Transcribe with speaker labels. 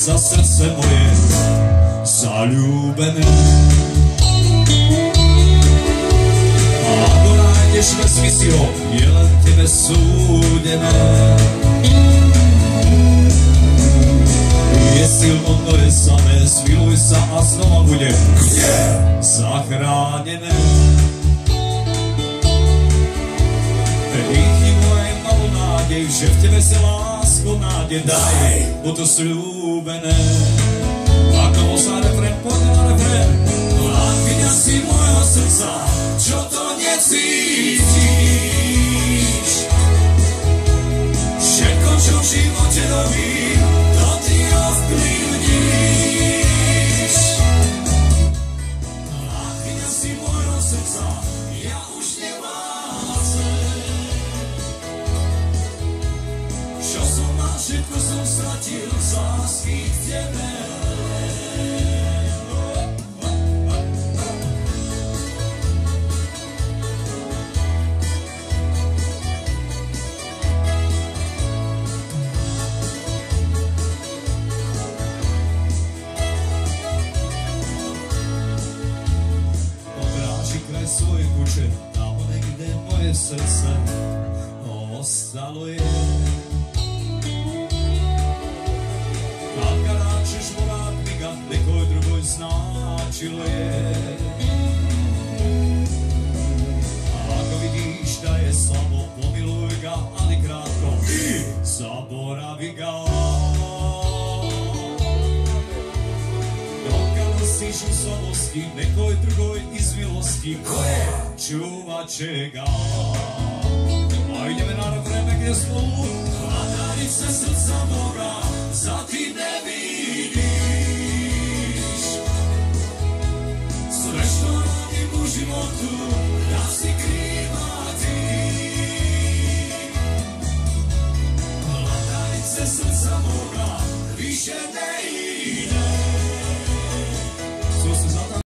Speaker 1: za srdce moje zaľúbené. A ako nájdeš vezmi si ho, je len tebe súdené. Je silno, to je samé, zmiluj sa a znova bude zachránené. Rýchni moje malú nádej, že v tebe sa lásko nádej daj, bo to sľúbené. Ako sa refrén, poď na refrén, lákňa si mojho srdca, čo to necítiš. Všetko, čo v živote robím, to ty ovplyvníš. Lákňa si mojho srdca, ja už nevádzem. Čo som mal, všetko som stratil z lásky k tebe. Svoje kuče, tam niekde moje srdce ostalo je. Kad ga nađeš morat mi ga nekoj drugoj značilo je. A ako vidiš da je slabo, pomiluj ga, ali kratko i zaboravi ga. Nosiš u slabosti, nekoj drugoj iz milosti, koje čuvat će ga. A ideme na vreme gdje smo hladanice srca moga, za ti ne vidiš. Sve što radim u životu, da si kriva ti. Hladanice srca moga, više ne